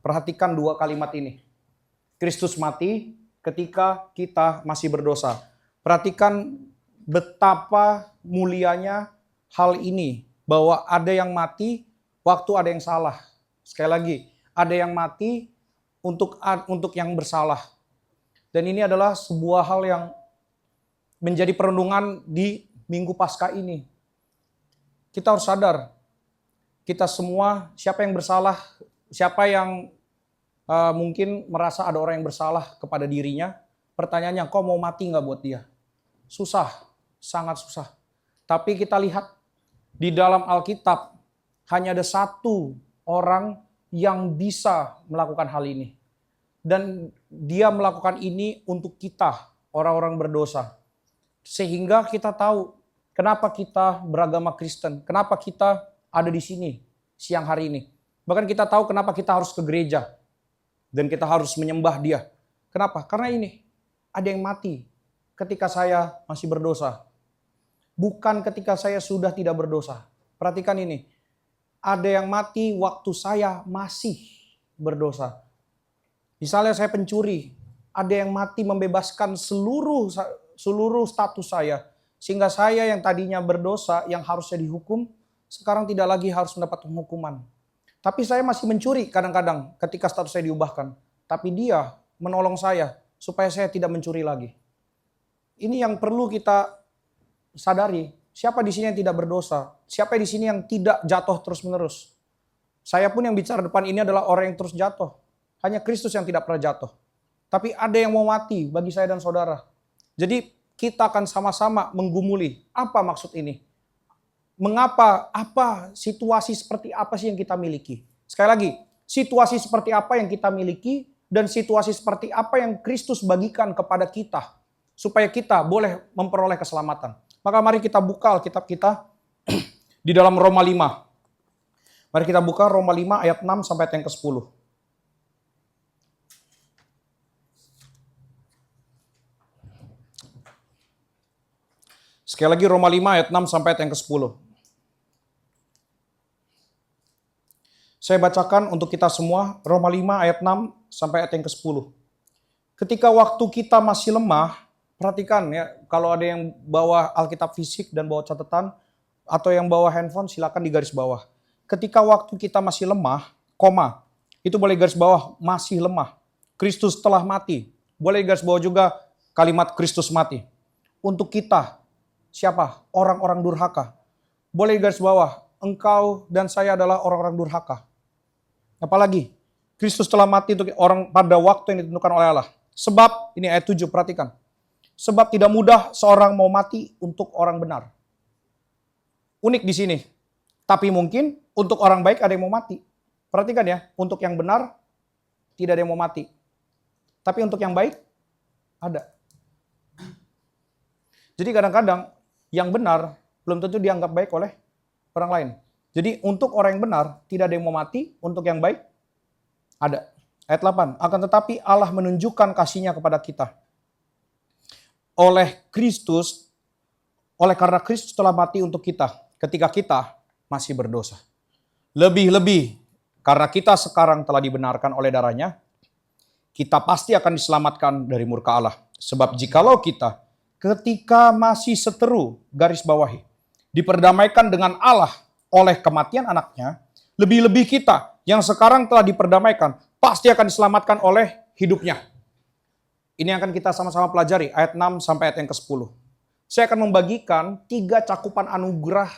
Perhatikan dua kalimat ini. Kristus mati ketika kita masih berdosa. Perhatikan betapa mulianya hal ini. Bahwa ada yang mati waktu ada yang salah. Sekali lagi, ada yang mati untuk yang bersalah. Dan ini adalah sebuah hal yang menjadi perenungan di Minggu Paskah ini. Kita harus sadar, kita semua siapa yang bersalah, siapa yang mungkin merasa ada orang yang bersalah kepada dirinya, pertanyaannya, kau mau mati nggak buat dia? Susah, sangat susah. Tapi kita lihat di dalam Alkitab, hanya ada satu orang yang bisa melakukan hal ini. Dan dia melakukan ini untuk kita, orang-orang berdosa. Sehingga kita tahu kenapa kita beragama Kristen, kenapa kita ada di sini siang hari ini. Bahkan kita tahu kenapa kita harus ke gereja dan kita harus menyembah dia. Kenapa? Karena ini, ada yang mati ketika saya masih berdosa. Bukan ketika saya sudah tidak berdosa. Perhatikan ini, ada yang mati waktu saya masih berdosa. Misalnya saya pencuri, ada yang mati membebaskan seluruh status saya. Sehingga saya yang tadinya berdosa, yang harusnya dihukum, sekarang tidak lagi harus mendapat hukuman. Tapi saya masih mencuri kadang-kadang ketika status saya diubahkan. Tapi dia menolong saya supaya saya tidak mencuri lagi. Ini yang perlu kita sadari. Siapa di sini yang tidak berdosa? Siapa di sini yang tidak jatuh terus-menerus? Saya pun yang bicara depan ini adalah orang yang terus jatuh. Hanya Kristus yang tidak pernah jatuh. Tapi ada yang mau mati bagi saya dan saudara. Jadi kita akan sama-sama menggumuli. Apa maksud ini? Mengapa? Apa situasi seperti apa sih yang kita miliki? Sekali lagi, situasi seperti apa yang kita miliki dan situasi seperti apa yang Kristus bagikan kepada kita supaya kita boleh memperoleh keselamatan. Maka mari kita buka Alkitab kita di dalam Roma 5. Mari kita buka Roma 5 ayat 6 sampai ayat yang ke-10. Sekali lagi Roma 5 ayat 6 sampai ayat yang ke-10. Saya bacakan untuk kita semua Roma 5 ayat 6 sampai ayat yang ke-10. Ketika waktu kita masih lemah, perhatikan ya, kalau ada yang bawa Alkitab fisik dan bawa catatan, atau yang bawa handphone silakan di garis bawah. Ketika waktu kita masih lemah, koma, itu boleh garis bawah, masih lemah. Kristus telah mati. Boleh garis bawah juga kalimat Kristus mati. Untuk kita, siapa? Orang-orang durhaka. Boleh garis bawah, engkau dan saya adalah orang-orang durhaka. Apalagi, Kristus telah mati untuk orang pada waktu yang ditentukan oleh Allah. Sebab, ini ayat 7, perhatikan. Sebab tidak mudah seorang mau mati untuk orang benar. Unik di sini. Tapi mungkin untuk orang baik ada yang mau mati. Perhatikan ya, untuk yang benar tidak ada yang mau mati. Tapi untuk yang baik ada. Jadi kadang-kadang yang benar belum tentu dianggap baik oleh orang lain. Jadi untuk orang yang benar tidak ada yang mau mati, untuk yang baik ada. Ayat 8, akan tetapi Allah menunjukkan kasih-Nya kepada kita. Oleh karena Kristus telah mati untuk kita ketika kita masih berdosa. Lebih-lebih karena kita sekarang telah dibenarkan oleh darah-Nya, kita pasti akan diselamatkan dari murka Allah. Sebab jikalau kita ketika masih seteru, garis bawahi, diperdamaikan dengan Allah oleh kematian anaknya, lebih-lebih kita yang sekarang telah diperdamaikan, pasti akan diselamatkan oleh hidupnya. Ini akan kita sama-sama pelajari, ayat 6 sampai ayat yang ke-10. Saya akan membagikan 3 cakupan anugerah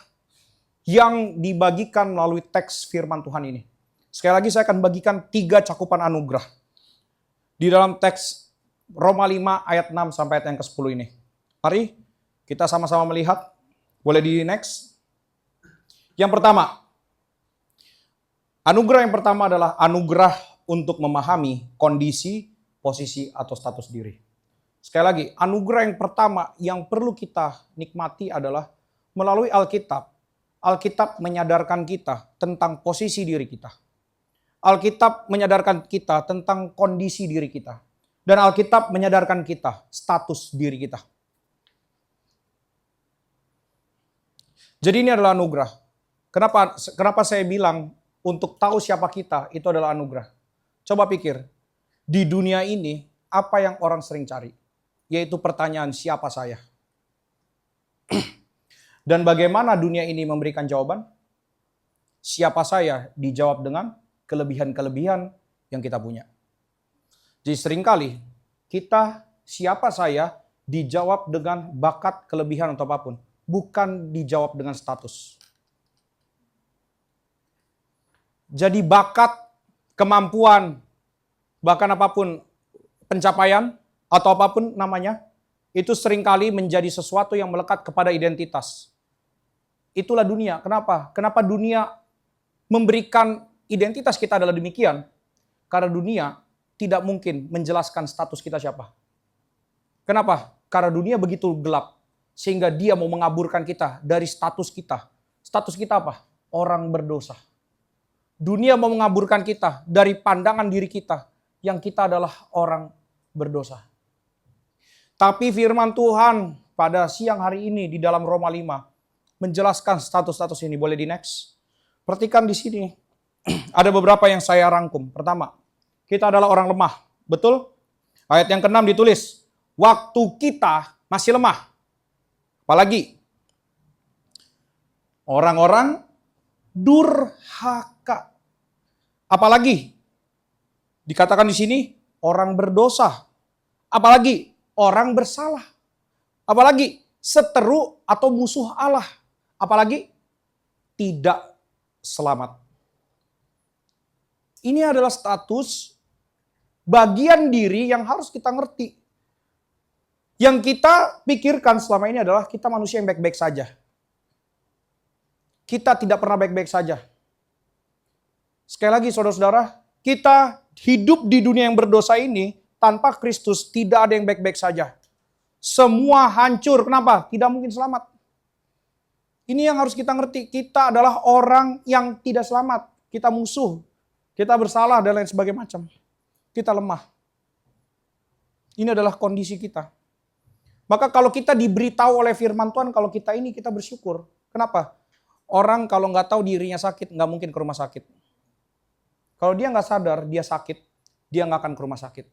yang dibagikan melalui teks firman Tuhan ini. Sekali lagi saya akan bagikan 3 cakupan anugerah. Di dalam teks Roma 5 ayat 6 sampai ayat yang ke-10 ini. Mari kita sama-sama melihat. Boleh di next. Yang pertama, anugerah yang pertama adalah anugerah untuk memahami kondisi, posisi, atau status diri. Sekali lagi, anugerah yang pertama yang perlu kita nikmati adalah melalui Alkitab. Alkitab menyadarkan kita tentang posisi diri kita. Alkitab menyadarkan kita tentang kondisi diri kita. Dan Alkitab menyadarkan kita status diri kita. Jadi ini adalah anugerah. Kenapa saya bilang untuk tahu siapa kita itu adalah anugerah. Coba pikir, di dunia ini apa yang orang sering cari? Yaitu pertanyaan siapa saya? Dan bagaimana dunia ini memberikan jawaban? Siapa saya dijawab dengan kelebihan-kelebihan yang kita punya. Jadi seringkali kita siapa saya dijawab dengan bakat, kelebihan atau apapun. Bukan dijawab dengan status. Jadi bakat, kemampuan, bahkan apapun pencapaian atau apapun namanya, itu seringkali menjadi sesuatu yang melekat kepada identitas. Itulah dunia. Kenapa? Kenapa dunia memberikan identitas kita adalah demikian? Karena dunia tidak mungkin menjelaskan status kita siapa. Kenapa? Karena dunia begitu gelap, sehingga dia mau mengaburkan kita dari status kita. Status kita apa? Orang berdosa. Dunia mau mengaburkan kita dari pandangan diri kita, yang kita adalah orang berdosa. Tapi firman Tuhan pada siang hari ini di dalam Roma 5 menjelaskan status-status ini. Boleh di next? Perhatikan di sini. Ada beberapa yang saya rangkum. Pertama, kita adalah orang lemah. Betul? Ayat yang ke-6 ditulis, waktu kita masih lemah. Apalagi? Orang-orang durhaka. Apalagi? Dikatakan di sini, orang berdosa. Apalagi? Orang bersalah. Apalagi? Seteru atau musuh Allah. Apalagi? Tidak selamat. Ini adalah status bagian diri yang harus kita ngerti. Yang kita pikirkan selama ini adalah kita manusia yang baik-baik saja. Kita tidak pernah baik-baik saja. Sekali lagi saudara-saudara, kita hidup di dunia yang berdosa ini tanpa Kristus tidak ada yang baik-baik saja. Semua hancur. Kenapa? Tidak mungkin selamat. Ini yang harus kita ngerti. Kita adalah orang yang tidak selamat. Kita musuh. Kita bersalah dan lain sebagainya macam. Kita lemah. Ini adalah kondisi kita. Maka kalau kita diberitahu oleh firman Tuhan, kalau kita ini kita bersyukur. Kenapa? Orang kalau nggak tahu dirinya sakit, nggak mungkin ke rumah sakit. Kalau dia nggak sadar, dia sakit, dia nggak akan ke rumah sakit.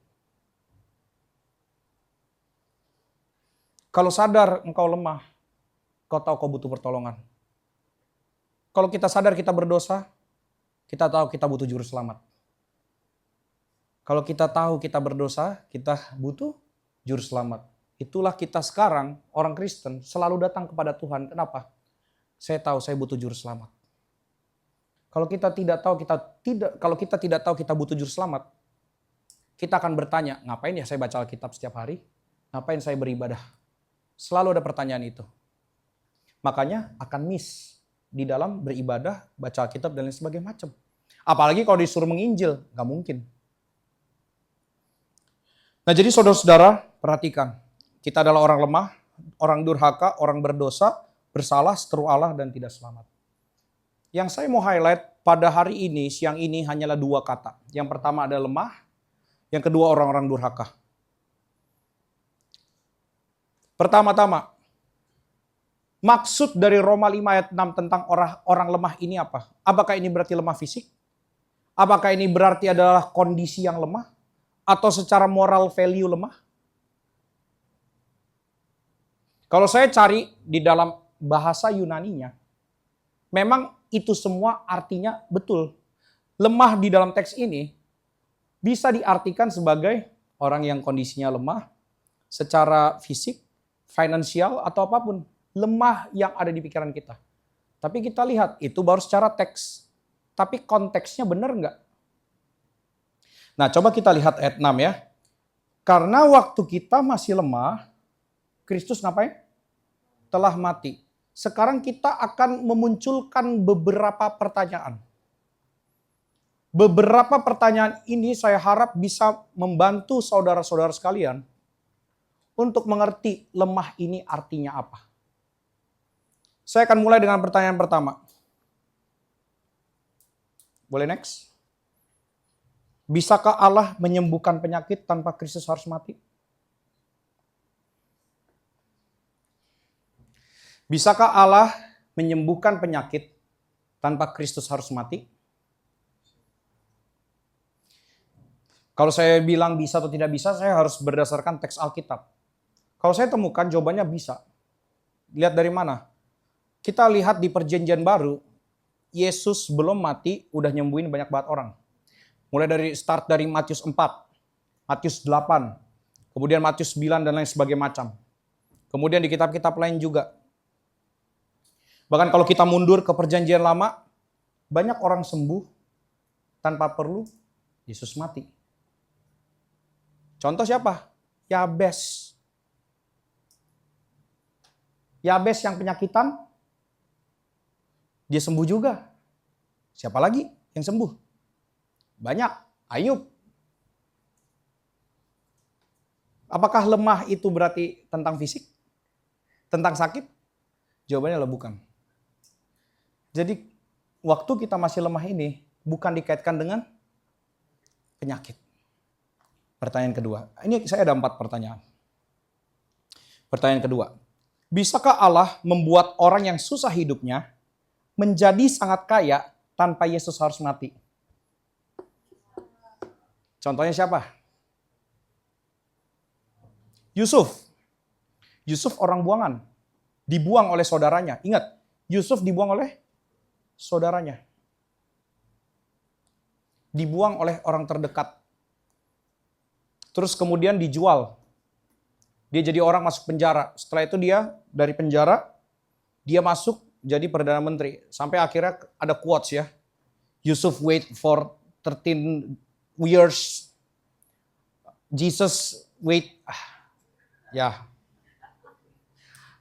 Kalau sadar engkau lemah, kau tahu kau butuh pertolongan. Kalau kita sadar kita berdosa, kita tahu kita butuh juru selamat. Kalau kita tahu kita berdosa, kita butuh juru selamat. Itulah kita sekarang, orang Kristen, selalu datang kepada Tuhan. Kenapa? Saya tahu saya butuh juru selamat. Kalau kita tidak tahu kita butuh juru selamat, kita akan bertanya, ngapain ya saya baca Alkitab setiap hari? Ngapain saya beribadah? Selalu ada pertanyaan itu. Makanya akan miss di dalam beribadah, baca Alkitab dan lain sebagainya macam. Apalagi kalau disuruh menginjil, nggak mungkin. Nah jadi saudara-saudara, perhatikan. Kita adalah orang lemah, orang durhaka, orang berdosa, bersalah, seteru Allah dan tidak selamat. Yang saya mau highlight pada hari ini, siang ini hanyalah dua kata. Yang pertama adalah lemah, yang kedua orang-orang durhaka. Pertama-tama, maksud dari Roma 5 ayat 6 tentang orang lemah ini apa? Apakah ini berarti lemah fisik? Apakah ini berarti adalah kondisi yang lemah? Atau secara moral value lemah? Kalau saya cari di dalam bahasa Yunaninya, memang itu semua artinya betul. Lemah di dalam teks ini bisa diartikan sebagai orang yang kondisinya lemah secara fisik, finansial, atau apapun. Lemah yang ada di pikiran kita. Tapi kita lihat, itu baru secara teks. Tapi konteksnya benar nggak? Nah, coba kita lihat ayat 6 ya. Karena waktu kita masih lemah, Kristus ngapain? Telah mati. Sekarang kita akan memunculkan beberapa pertanyaan. Beberapa pertanyaan ini saya harap bisa membantu saudara-saudara sekalian untuk mengerti lemah ini artinya apa. Saya akan mulai dengan pertanyaan pertama. Boleh next? Bisakah Allah menyembuhkan penyakit tanpa Kristus harus mati? Bisakah Allah menyembuhkan penyakit tanpa Kristus harus mati? Kalau saya bilang bisa atau tidak bisa, saya harus berdasarkan teks Alkitab. Kalau saya temukan jawabannya bisa. Lihat dari mana? Kita lihat di perjanjian baru, Yesus belum mati, udah nyembuhin banyak banget orang. Mulai dari start dari Matius 4, Matius 8, kemudian Matius 9 dan lain sebagainya macam. Kemudian di kitab-kitab lain juga. Bahkan kalau kita mundur ke perjanjian lama, banyak orang sembuh tanpa perlu Yesus mati. Contoh siapa? Yabes. Yabes yang penyakitan, dia sembuh juga. Siapa lagi yang sembuh? Banyak. Ayub. Apakah lemah itu berarti tentang fisik? Tentang sakit? Jawabannya adalah bukan. Jadi waktu kita masih lemah ini bukan dikaitkan dengan penyakit. Pertanyaan kedua. Ini saya ada 4 pertanyaan. Pertanyaan kedua. Bisakah Allah membuat orang yang susah hidupnya menjadi sangat kaya tanpa Yesus harus mati? Contohnya siapa? Yusuf. Yusuf orang buangan. Dibuang oleh saudaranya. Ingat, Yusuf dibuang oleh saudaranya. Dibuang oleh orang terdekat. Terus kemudian dijual. Dia jadi orang masuk penjara. Setelah itu dia dari penjara, dia masuk jadi Perdana Menteri. Sampai akhirnya ada quotes ya. Yusuf wait for 13 years. Jesus wait. Ya.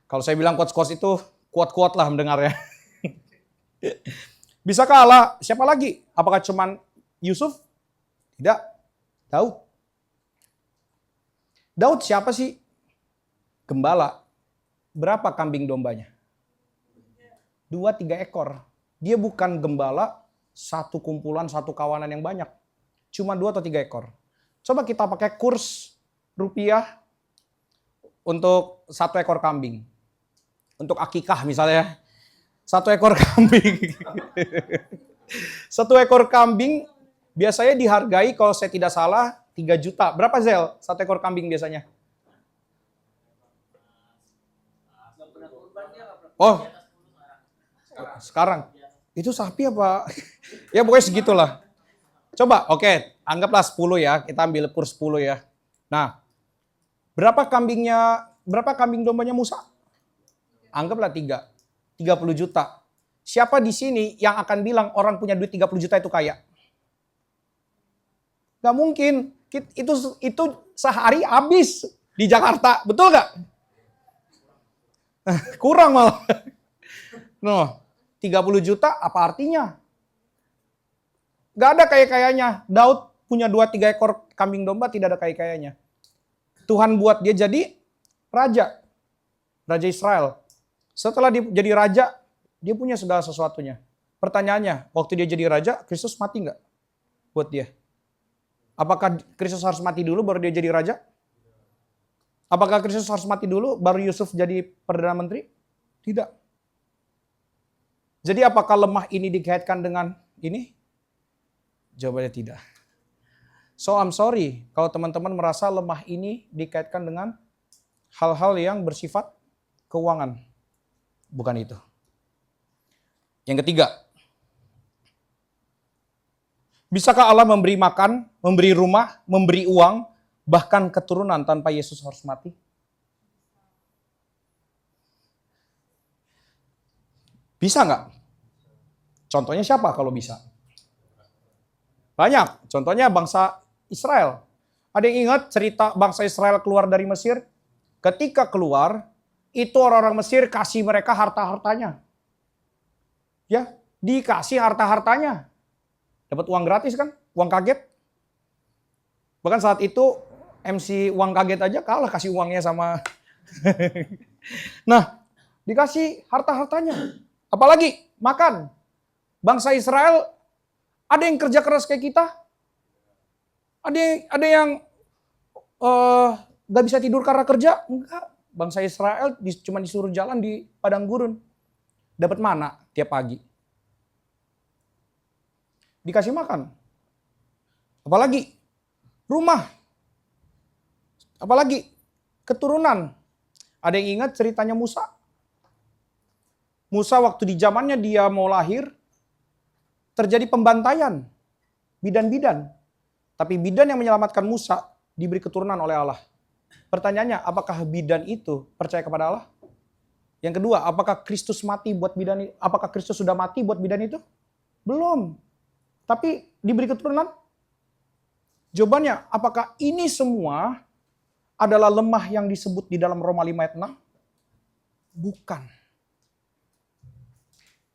Kalau saya bilang quotes-quotes itu, quote-quote lah mendengarnya. Bisakah Allah, siapa lagi? Apakah cuman Yusuf? Tidak. Daud. Daud siapa sih? Gembala. Berapa kambing dombanya? 2-3 ekor. Dia bukan gembala, satu kumpulan, satu kawanan yang banyak. Cuma 2 atau 3 ekor. Coba kita pakai kurs rupiah untuk 1 ekor kambing. Untuk akikah misalnya. 1 ekor kambing. 1 ekor kambing biasanya dihargai kalau saya tidak salah 3 juta. Berapa Zel? 1 ekor kambing biasanya? Oh, sekarang. Itu sapi apa? Ya pokoknya segitulah. Coba, oke, anggaplah 10 ya. Kita ambil kurs 10 ya. Nah, berapa kambing dombanya Musa? Anggaplah 3. 30 juta. Siapa di sini yang akan bilang orang punya duit 30 juta itu kaya? Gak mungkin. Itu sehari habis di Jakarta. Betul gak? Kurang malah. No, 30 juta apa artinya? Gak ada kaya-kayanya. Daud punya 2-3 ekor kambing domba, tidak ada kaya-kayanya. Tuhan buat dia jadi raja. Raja Israel. Setelah dia jadi raja, dia punya segala sesuatunya. Pertanyaannya, waktu dia jadi raja, Kristus mati nggak buat dia? Apakah Kristus harus mati dulu baru dia jadi raja? Apakah Kristus harus mati dulu baru Yusuf jadi Perdana Menteri? Tidak. Jadi apakah lemah ini dikaitkan dengan ini? Jawabannya tidak. So I'm sorry kalau teman-teman merasa lemah ini dikaitkan dengan hal-hal yang bersifat keuangan. Bukan itu. Yang ketiga, bisakah Allah memberi makan, memberi rumah, memberi uang, bahkan keturunan tanpa Yesus harus mati? Bisa nggak? Contohnya siapa kalau bisa? Banyak. Contohnya bangsa Israel. Ada yang ingat cerita bangsa Israel keluar dari Mesir? Ketika keluar, itu orang-orang Mesir kasih mereka harta-hartanya. Ya, dikasih harta-hartanya. Dapat uang gratis kan? Uang kaget. Bahkan saat itu MC uang kaget aja kalah kasih uangnya sama. Nah, dikasih harta-hartanya. Apalagi makan. Bangsa Israel ada yang kerja keras kayak kita. Ada yang gak bisa tidur karena kerja. Enggak. Bangsa Israel cuma disuruh jalan di padang gurun. Dapat mana tiap pagi? Dikasih makan. Apalagi rumah. Apalagi keturunan. Ada yang ingat ceritanya Musa? Musa waktu di zamannya dia mau lahir, terjadi pembantaian bidan-bidan. Tapi bidan yang menyelamatkan Musa diberi keturunan oleh Allah. Pertanyaannya, apakah bidan itu percaya kepada Allah? Yang kedua, apakah Kristus mati buat bidan? Apakah Kristus sudah mati buat bidan itu? Belum. Tapi diberi keturunan? Jawabannya, apakah ini semua adalah lemah yang disebut di dalam Roma 5 ayat 6? Bukan.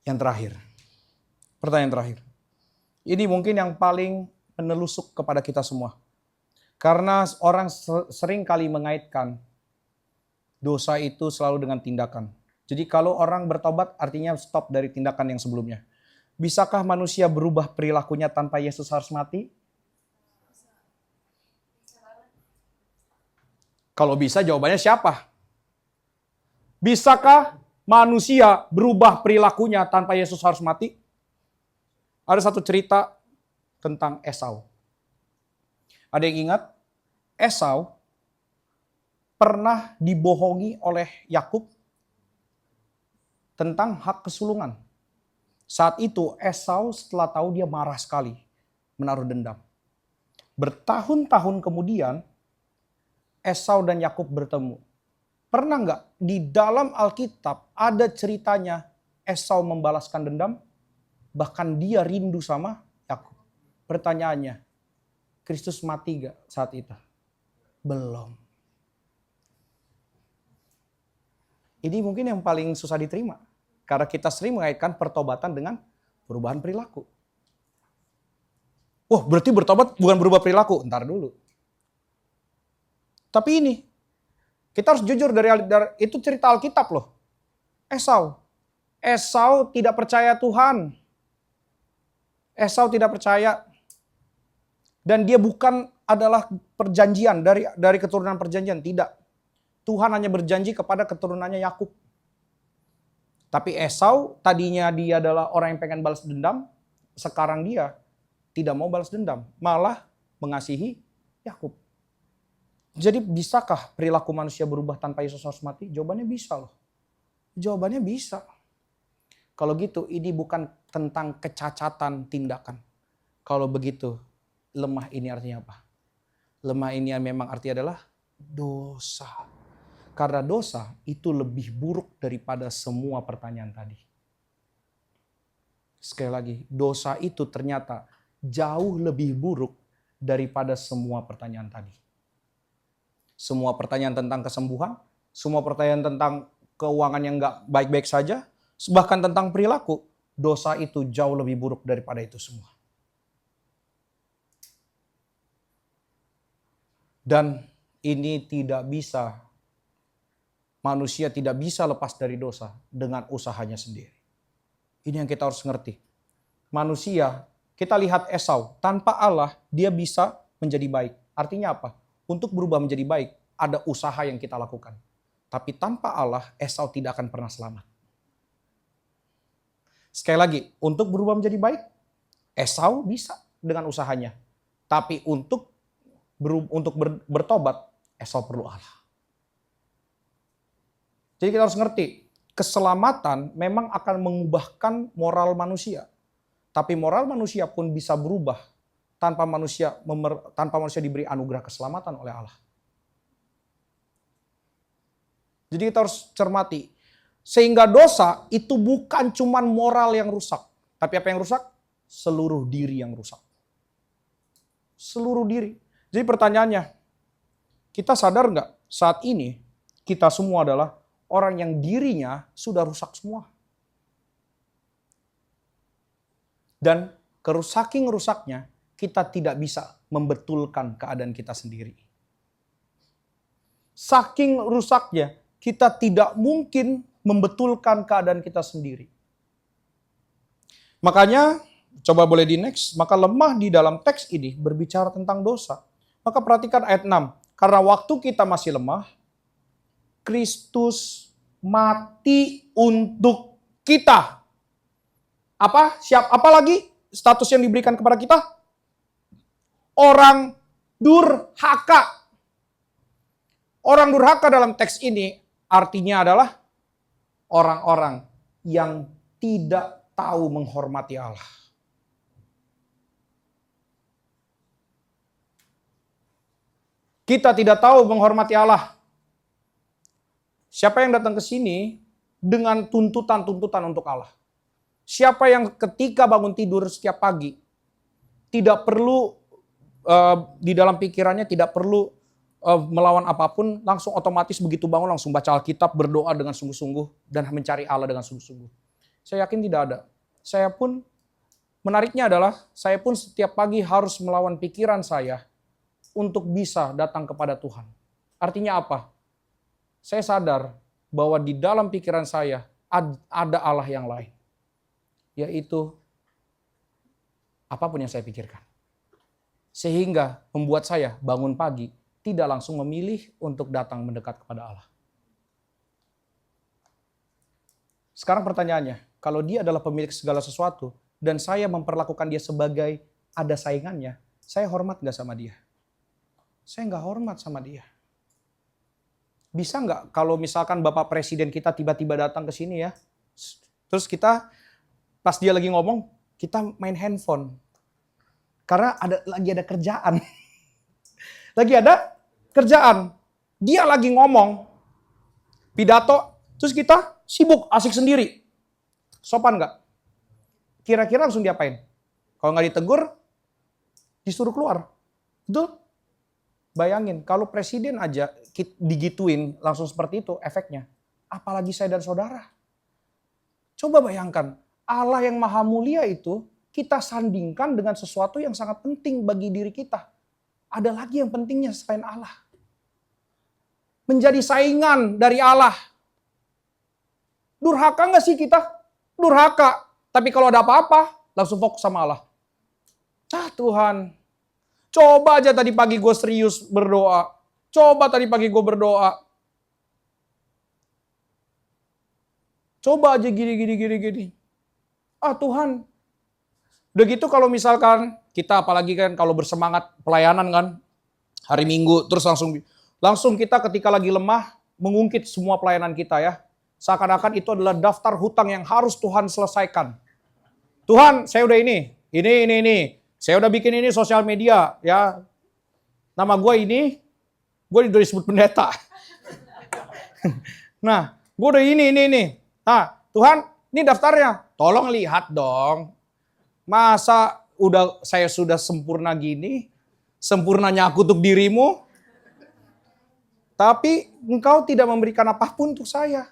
Yang terakhir. Pertanyaan terakhir. Ini mungkin yang paling menelusuk kepada kita semua. Karena orang sering kali mengaitkan dosa itu selalu dengan tindakan. Jadi kalau orang bertobat artinya stop dari tindakan yang sebelumnya. Bisakah manusia berubah perilakunya tanpa Yesus harus mati? Kalau bisa jawabannya siapa? Bisakah manusia berubah perilakunya tanpa Yesus harus mati? Ada satu cerita tentang Esau. Ada yang ingat? Esau pernah dibohongi oleh Yakub tentang hak kesulungan. Saat itu Esau setelah tahu dia marah sekali, menaruh dendam. Bertahun-tahun kemudian Esau dan Yakub bertemu. Pernah nggak di dalam Alkitab ada ceritanya Esau membalaskan dendam? Bahkan dia rindu sama Yakub. Pertanyaannya, Kristus mati gak saat itu? Belum. Ini mungkin yang paling susah diterima. Karena kita sering mengaitkan pertobatan dengan perubahan perilaku. Wah, berarti bertobat bukan berubah perilaku. Ntar dulu. Tapi ini, kita harus jujur dari itu cerita Alkitab loh. Esau tidak percaya Tuhan. Esau tidak percaya. Dan dia bukan adalah perjanjian dari keturunan perjanjian. Tidak. Tuhan hanya berjanji kepada keturunannya Yakub. Tapi Esau tadinya dia adalah orang yang pengen balas dendam. Sekarang dia tidak mau balas dendam. Malah mengasihi Yakub. Jadi bisakah perilaku manusia berubah tanpa Yesus harus mati? Jawabannya bisa loh. Jawabannya bisa. Kalau gitu ini bukan tentang kecacatan tindakan. Kalau begitu lemah ini artinya apa? Lemah ini memang artinya adalah dosa. Karena dosa itu lebih buruk daripada semua pertanyaan tadi. Sekali lagi, dosa itu ternyata jauh lebih buruk daripada semua pertanyaan tadi. Semua pertanyaan tentang kesembuhan, semua pertanyaan tentang keuangan yang gak baik-baik saja, bahkan tentang perilaku, dosa itu jauh lebih buruk daripada itu semua. Dan ini tidak bisa, manusia tidak bisa lepas dari dosa dengan usahanya sendiri. Ini yang kita harus ngerti. Manusia, kita lihat Esau, tanpa Allah dia bisa menjadi baik. Artinya apa? Untuk berubah menjadi baik, ada usaha yang kita lakukan. Tapi tanpa Allah, Esau tidak akan pernah selamat. Sekali lagi, untuk berubah menjadi baik, Esau bisa dengan usahanya. Tapi untuk bertobat, Esau perlu Allah. Jadi kita harus ngerti, keselamatan memang akan mengubahkan moral manusia. Tapi moral manusia pun bisa berubah tanpa manusia diberi anugerah keselamatan oleh Allah. Jadi kita harus cermati. Sehingga dosa itu bukan cuman moral yang rusak. Tapi apa yang rusak? Seluruh diri yang rusak. Seluruh diri. Jadi pertanyaannya, kita sadar nggak saat ini kita semua adalah orang yang dirinya sudah rusak semua. Dan saking rusaknya, kita tidak bisa membetulkan keadaan kita sendiri. Saking rusaknya, kita tidak mungkin membetulkan keadaan kita sendiri. Makanya, coba boleh di next, maka lemah di dalam teks ini berbicara tentang dosa. Maka perhatikan ayat 6. Karena waktu kita masih lemah, Kristus mati untuk kita. Apa lagi status yang diberikan kepada kita? Orang durhaka. Orang durhaka dalam teks ini artinya adalah orang-orang yang tidak tahu menghormati Allah. Kita tidak tahu menghormati Allah. Siapa yang datang ke sini dengan tuntutan-tuntutan untuk Allah? Siapa yang ketika bangun tidur setiap pagi tidak perlu di dalam pikirannya tidak perlu melawan apapun, langsung otomatis begitu bangun langsung baca Alkitab, berdoa dengan sungguh-sungguh dan mencari Allah dengan sungguh-sungguh? Saya yakin tidak ada. Saya pun, menariknya adalah saya pun setiap pagi harus melawan pikiran saya untuk bisa datang kepada Tuhan. Artinya apa? Saya sadar bahwa di dalam pikiran saya ada Allah yang lain. Yaitu apapun yang saya pikirkan. Sehingga membuat saya bangun pagi tidak langsung memilih untuk datang mendekat kepada Allah. Sekarang pertanyaannya, kalau dia adalah pemilik segala sesuatu dan saya memperlakukan dia sebagai ada saingannya, saya hormat gak sama dia? Saya gak hormat sama dia. Bisa gak kalau misalkan Bapak Presiden kita tiba-tiba datang ke sini ya, terus kita pas dia lagi ngomong, kita main handphone. Karena lagi ada kerjaan. Lagi ada kerjaan. Dia lagi ngomong, pidato, terus kita sibuk, asik sendiri. Sopan gak? Kira-kira langsung diapain? Kalau gak ditegur, disuruh keluar. Betul? Bayangin, kalau presiden aja digituin langsung seperti itu efeknya. Apalagi saya dan saudara. Coba bayangkan, Allah yang maha mulia itu kita sandingkan dengan sesuatu yang sangat penting bagi diri kita. Ada lagi yang pentingnya selain Allah. Menjadi saingan dari Allah. Durhaka gak sih kita? Durhaka. Tapi kalau ada apa-apa, langsung fokus sama Allah. Tuhan, coba aja tadi pagi gue serius berdoa. Coba tadi pagi gue berdoa. Coba aja gini. Tuhan. Udah gitu kalau misalkan kita apalagi kan kalau bersemangat pelayanan kan. Hari Minggu terus langsung kita ketika lagi lemah mengungkit semua pelayanan kita ya. Seakan-akan itu adalah daftar hutang yang harus Tuhan selesaikan. Tuhan, saya udah ini. Saya udah bikin ini sosial media ya. Nama gue ini, gue udah disebut pendeta. Nah, gue udah ini. Nah, Tuhan, ini daftarnya. Tolong lihat dong. Masa saya sudah sempurna gini, sempurnanya aku untuk dirimu, tapi engkau tidak memberikan apapun untuk saya.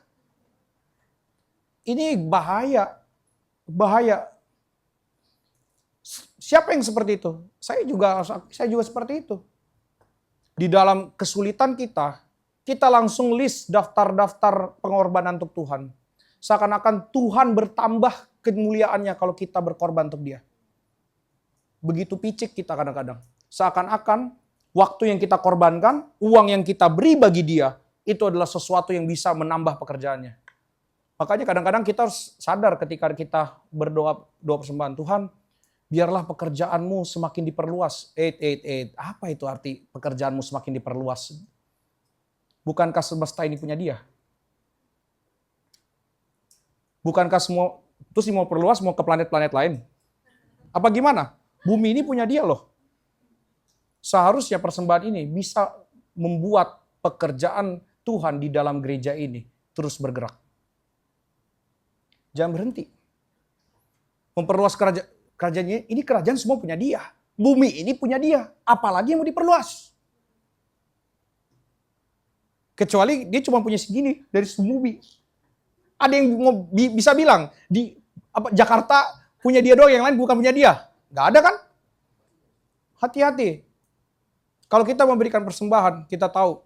Ini bahaya. Siapa yang seperti itu? Saya juga seperti itu. Di dalam kesulitan kita langsung list daftar-daftar pengorbanan untuk Tuhan. Seakan-akan Tuhan bertambah kemuliaannya kalau kita berkorban untuk dia. Begitu picik kita kadang-kadang. Seakan-akan waktu yang kita korbankan, uang yang kita beri bagi dia, itu adalah sesuatu yang bisa menambah pekerjaannya. Makanya kadang-kadang kita harus sadar ketika kita berdoa persembahan, Tuhan, biarlah pekerjaanmu semakin diperluas. Apa itu arti pekerjaanmu semakin diperluas? Bukankah semesta ini punya dia? Bukankah semua, terus mau perluas mau ke planet-planet lain? Apa gimana? Bumi ini punya dia loh. Seharusnya persembahan ini bisa membuat pekerjaan Tuhan di dalam gereja ini terus bergerak. Jangan berhenti. Memperluas kerajaannya, ini kerajaan semua punya dia. Bumi ini punya dia. Apalagi yang mau diperluas. Kecuali dia cuma punya segini dari seluruh bumi. Ada yang bisa bilang di Jakarta punya dia doang, yang lain bukan punya dia. Gak ada kan? Hati-hati. Kalau kita memberikan persembahan, kita tahu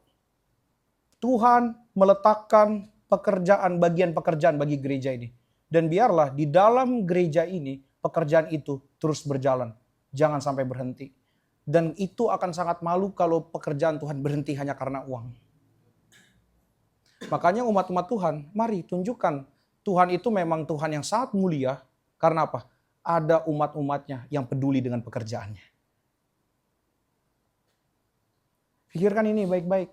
Tuhan meletakkan bagian pekerjaan bagi gereja ini. Dan biarlah di dalam gereja ini pekerjaan itu terus berjalan. Jangan sampai berhenti. Dan itu akan sangat malu kalau pekerjaan Tuhan berhenti hanya karena uang. Makanya umat-umat Tuhan, mari tunjukkan Tuhan itu memang Tuhan yang sangat mulia. Karena apa? Ada umat-umatnya yang peduli dengan pekerjaannya. Pikirkan ini baik-baik.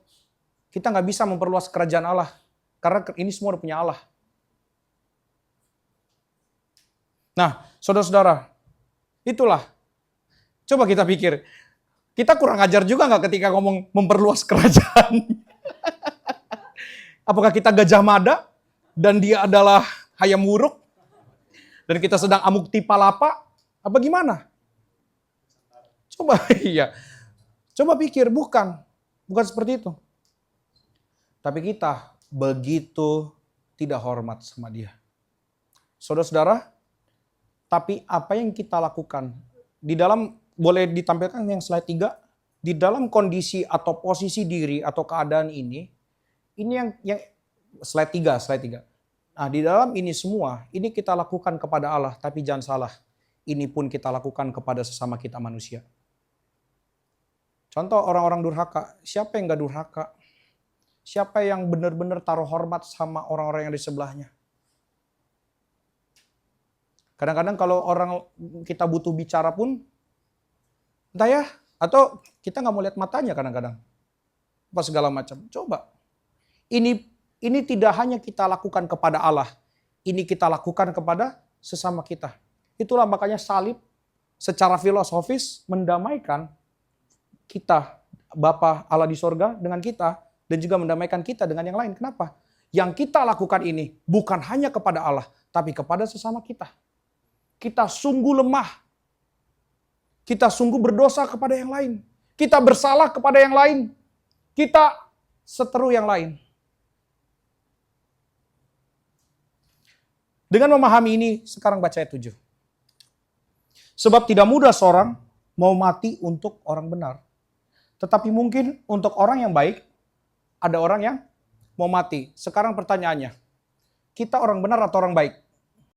Kita nggak bisa memperluas kerajaan Allah. Karena ini semua udah punya Allah. Nah, saudara-saudara, itulah. Coba kita pikir. Kita kurang ajar juga nggak ketika ngomong memperluas kerajaan? Apakah kita Gajah Mada dan dia adalah Hayam Wuruk? Dan kita sedang Amuk Tipalapa? Apa gimana? Coba iya. Coba pikir, bukan seperti itu. Tapi kita begitu tidak hormat sama dia. Saudara-saudara, tapi apa yang kita lakukan di dalam, boleh ditampilkan yang slide 3, di dalam kondisi atau posisi diri atau keadaan ini yang slide 3. Nah, di dalam ini semua, ini kita lakukan kepada Allah, tapi jangan salah, ini pun kita lakukan kepada sesama kita manusia. Contoh orang-orang durhaka, siapa yang gak durhaka? Siapa yang benar-benar taruh hormat sama orang-orang yang di sebelahnya? Kadang-kadang kalau orang kita butuh bicara pun, entah ya, atau kita gak mau lihat matanya kadang-kadang. Apa segala macam. Coba. Ini tidak hanya kita lakukan kepada Allah, ini kita lakukan kepada sesama kita. Itulah makanya salib secara filosofis mendamaikan kita, Bapa Allah di sorga dengan kita, dan juga mendamaikan kita dengan yang lain. Kenapa? Yang kita lakukan ini bukan hanya kepada Allah, tapi kepada sesama kita. Kita sungguh lemah. Kita sungguh berdosa kepada yang lain. Kita bersalah kepada yang lain. Kita seteru yang lain. Dengan memahami ini, sekarang baca ayat 7. Sebab tidak mudah seorang mau mati untuk orang benar. Tetapi mungkin untuk orang yang baik, ada orang yang mau mati. Sekarang pertanyaannya, kita orang benar atau orang baik?